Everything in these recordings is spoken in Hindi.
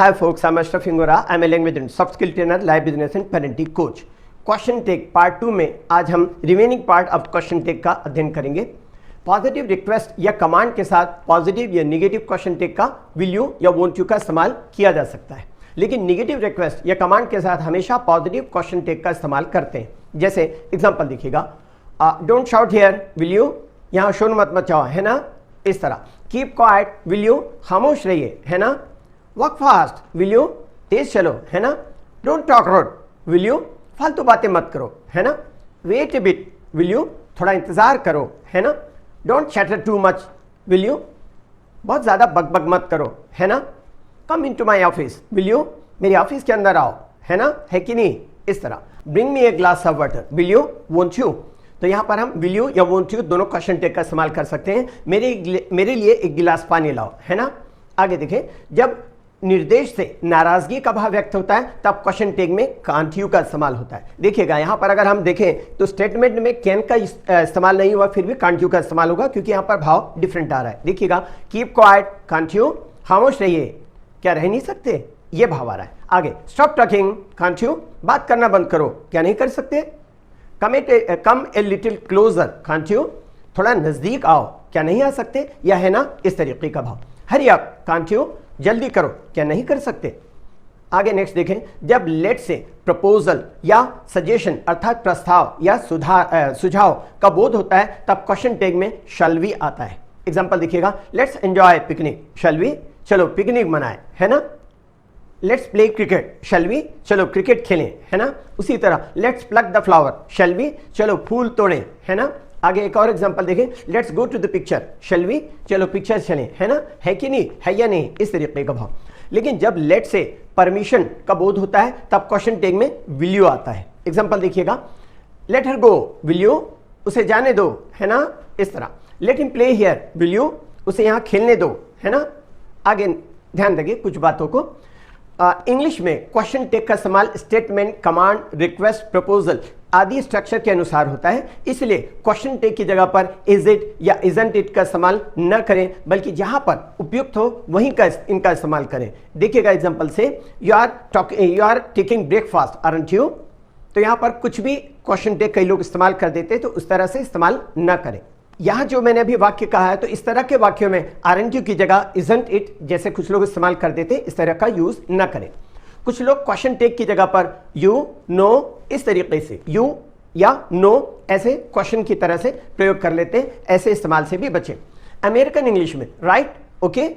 Hi folks, I'm Ashraf Ingora. I'm a language and soft skill trainer, live business and parenting coach. Question tag part 2 में आज हम remaining part of question tag का अध्ययन करेंगे। पॉजिटिव रिक्वेस्ट या कमांड के साथ पॉजिटिव या नेगेटिव क्वेश्चन टेक का विल यू या वोंट यू का इस्तेमाल किया जा सकता है, लेकिन नेगेटिव रिक्वेस्ट या कमांड के साथ हमेशा पॉजिटिव क्वेश्चन टेक का इस्तेमाल करते हैं। जैसे एग्जांपल देखिएगा, don't shout here will you, यहाँ शोर मत मचाओ, है ना, इस तरह। कीप क्वाइट विल यू, खामोश रहिए, है ना। वर्क फास्ट विल यू, तेज चलो, है ना। Don't talk rot will you, फालतू बातें मत करो, है ना। Wait a bit will you, थोड़ा इंतजार करो, है ना। Don't chatter too much will you, बहुत ज़्यादा बकबक मत करो, है ना। Come into my office will you, मेरे ऑफिस के अंदर आओ, है ना, है कि नहीं, इस तरह। Bring me a glass of water will you, won't you. तो यहाँ पर हम विल यू या वोंट यू दोनों क्वेश्चन टेक का इस्तेमाल कर सकते हैं। मेरे लिए एक गिलास पानी लाओ, है ना। आगे देखें, जब निर्देश से नाराजगी का भाव व्यक्त होता है तब क्वेश्चन टेक में कांट यू का इस्तेमाल होता है। देखिएगा यहाँ पर अगर हम देखें तो स्टेटमेंट में कैन का इस्तेमाल नहीं हुआ, फिर भी कांट यू का इस्तेमाल होगा क्योंकि यहाँ पर भाव डिफरेंट आ रहा है। देखिएगा, कीप क्वाइट कांट यू, खामोश रहिए, क्या रह नहीं सकते, ये भाव आ रहा है। आगे, स्टॉप टॉकिंग कांट यू, बात करना बंद करो, क्या नहीं कर सकते। Come a little closer can't you, थोड़ा नजदीक आओ, क्या नहीं आ सकते, या है ना, इस तरीके का भाव। हरी अप कांट यू, जल्दी करो, क्या नहीं कर सकते। आगे नेक्स्ट देखें, जब लेट से प्रपोजल या सजेशन अर्थात प्रस्ताव या सुझाव का बोध होता है तब क्वेश्चन टैग में शैल वी आता है। एग्जांपल देखिएगा, let's enjoy picnic shall we, चलो पिकनिक मनाएं, है ना। Let's play cricket shall we, चलो क्रिकेट खेलें, है ना। उसी तरह let's pluck the flower shall we, चलो फूल तोड़ें, है ना। आगे एक और एग्जांपल देखें, let's go to the picture shall we, चलो पिक्चर चलें, है ना, है कि नहीं, है या नहीं, इस तरीके का भाव। लेकिन जब लेट से परमिशन का बोध होता है तब क्वेश्चन टैग में विल यू आता है। एग्जांपल देखिएगा, let her go will you, उसे जाने दो, है ना, इस तरह। Let him play here will you, उसे यहाँ खेलने दो, है ना। आगे ध्यान देंगे कुछ बातों को। इंग्लिश में क्वेश्चन टैग का इस्तेमाल स्टेटमेंट, कमांड, रिक्वेस्ट, प्रपोजल आदि स्ट्रक्चर के अनुसार होता है, इसलिए क्वेश्चन टैग की जगह पर इज इट या इजंट इट का इस्तेमाल न करें, बल्कि जहां पर उपयुक्त हो वहीं का इनका इस्तेमाल करें। देखिएगा एग्जांपल से, you are taking breakfast aren't you, तो यहां पर कुछ भी क्वेश्चन टैग कई लोग इस्तेमाल कर देते, तो उस तरह से इस्तेमाल न करें। यहां जो मैंने अभी वाक्य कहा है, तो इस तरह के वाक्यों में आरंट यू की जगह इजंट इट जैसे कुछ लोग इस्तेमाल कर देते, इस तरह का यूज न करें। कुछ लोग क्वेश्चन टैग की जगह पर यू, नो, इस तरीके से यू या नो ऐसे क्वेश्चन की तरह से प्रयोग कर लेते हैं, ऐसे इस्तेमाल से भी बचें। अमेरिकन इंग्लिश में राइट, ओके,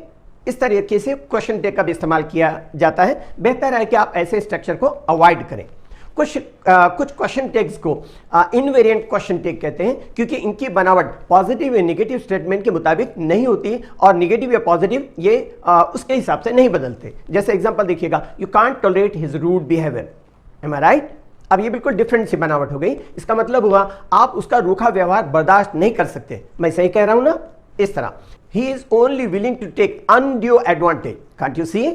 इस तरीके से क्वेश्चन टैग का भी इस्तेमाल किया जाता है। बेहतर है कि आप ऐसे स्ट्रक्चर को अवॉइड करें। कुछ क्वेश्चन टैग्स को इनवेरिएंट क्वेश्चन टैग कहते हैं क्योंकि इनकी बनावट पॉजिटिव या नेगेटिव स्टेटमेंट के मुताबिक नहीं होती और नेगेटिव या पॉजिटिव ये उसके हिसाब से नहीं बदलते। जैसे एग्जांपल देखिएगा, you can't tolerate his rude behaviour, am I right. अब ये बिल्कुल डिफरेंट सी बनावट हो गई, इसका मतलब हुआ आप उसका रूखा व्यवहार बर्दाश्त नहीं कर सकते। मैं सही कह रहा हूं ना, इस तरह। He is only willing to take undue advantage can't you see,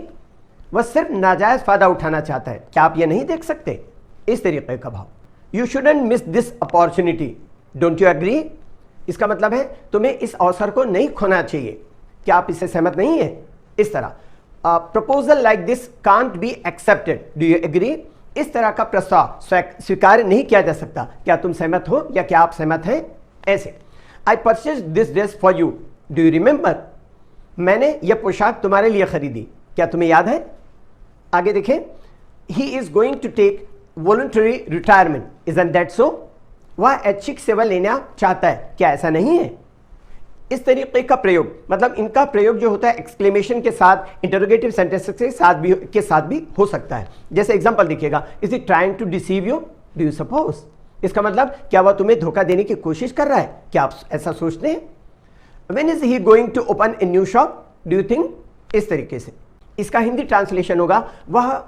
वह सिर्फ नाजायज फायदा उठाना चाहता है, क्या आप ये नहीं देख सकते, इस तरीके का भाव। You shouldn't miss this opportunity don't you agree, इसका मतलब है तुम्हें इस अवसर को नहीं खोना चाहिए, क्या आप इससे सहमत नहीं है, इस तरह। Proposal like this can't be accepted do you agree, इस तरह का प्रस्ताव स्वीकार नहीं किया जा सकता, क्या तुम सहमत हो या क्या आप सहमत हैं, ऐसे। I purchase this dress for you do you remember, मैंने यह पोशाक तुम्हारे लिए खरीदी, क्या तुम्हें याद है। आगे देखें, he is going to take voluntary retirement isn't that so, वह ऐच्छिक सेवा लेना चाहता है, क्या ऐसा नहीं है। इस तरीके का प्रयोग, मतलब इनका प्रयोग जो होता है एक्सक्लेमेशन के साथ, इंटरोगेटिव सेंटेंस के साथ भी हो सकता है। जैसे एग्जांपल देखिएगा, is it trying to deceive you do you suppose, इसका मतलब क्या वह तुम्हें धोखा देने की कोशिश कर रहा है, क्या आप ऐसा सोचते हैं। When is he going to open a new shop do you think, इस तरीके से। इसका हिंदी ट्रांसलेशन होगा, वह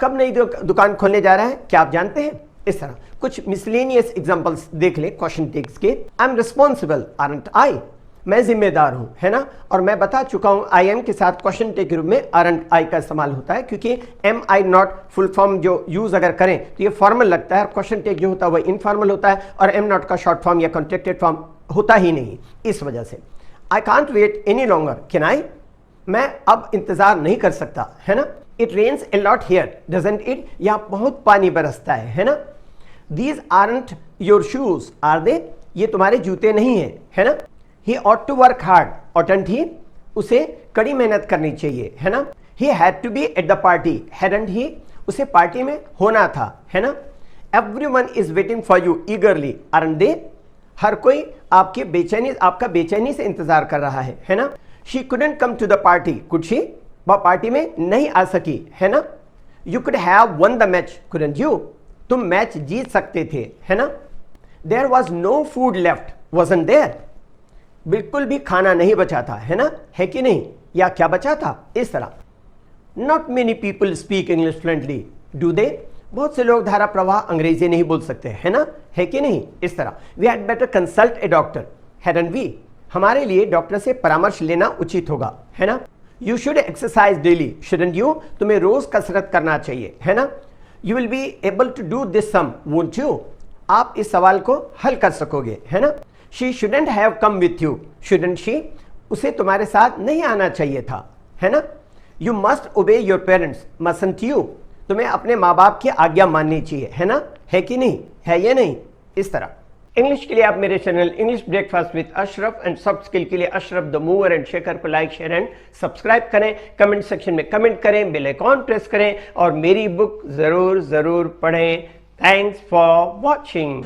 कब नई दुकान खोलने जा रहा है, क्या आप जानते हैं, इस तरह। कुछ मिसलेनियस एग्जांपल्स देख ले क्वेश्चन टैग्स के। आई एम रिस्पॉन्सिबल आरंट आई, मैं जिम्मेदार हूं, है ना। और मैं बता चुका हूं आई एम के साथ क्वेश्चन टैग के रूप में आरंट आई का इस्तेमाल होता है, क्योंकि am I not full form जो यूज अगर करें तो ये फॉर्मल लगता है, और क्वेश्चन टैग जो होता है वह इनफॉर्मल होता है, और एम नॉट का शॉर्ट फॉर्म या कॉन्ट्रैक्टेड फॉर्म होता ही नहीं, इस वजह से। I can't wait any longer can I, मैं अब इंतजार नहीं कर सकता, है ना। It rains a lot here doesn't it, यहाँ बहुत पानी बरसता है ना। These aren't your shoes, are they, ये तुम्हारे जूते नहीं है ना। He ought to work hard, oughtn't he, उसे कड़ी मेहनत करनी चाहिए, है ना। He had to be at the party, hadn't he, उसे पार्टी में होना था, है ना। Everyone is waiting for you eagerly, aren't they, हर कोई आपका बेचैनी से इंतजार कर रहा है ना। She couldn't come to the party, could she, वह पार्टी में नहीं आ सकी, है ना। You could have won the match, couldn't you, तुम मैच जीत सकते थे, है ना। There was no food left, wasn't there, बिल्कुल भी खाना नहीं बचा था, है ना, है कि नहीं, या क्या बचा था, इस तरह। Not many people speak English fluently, do they, बहुत से लोग धारा प्रवाह अंग्रेजी नहीं बोल सकते, है ना, है कि नहीं, इस तरह। We had better consult a doctor, hadn't we, हमारे लिए डॉक्टर से परामर्श लेना उचित होगा, है ना। You should exercise daily, shouldn't you, तुम्हें रोज कसरत करना चाहिए, है ना। You will be able to do this sum, won't you, आप इस सवाल को हल कर सकोगे, है ना। She shouldn't have come with you, shouldn't she, उसे तुम्हारे साथ नहीं आना चाहिए था, है ना। You must obey your parents, mustn't you, तुम्हें अपने माँ बाप की आज्ञा माननी चाहिए, है ना, है कि नहीं, है या नहीं, इस तरह। इंग्लिश के लिए आप मेरे channel English breakfast with Ashraf and soft skill के लिए Ashraf the mover and shaker को लाइक, शेयर एंड सब्सक्राइब करें, कमेंट सेक्शन में कमेंट करें, बेल आइकॉन प्रेस करें और मेरी बुक जरूर पढ़ें। Thanks for watching.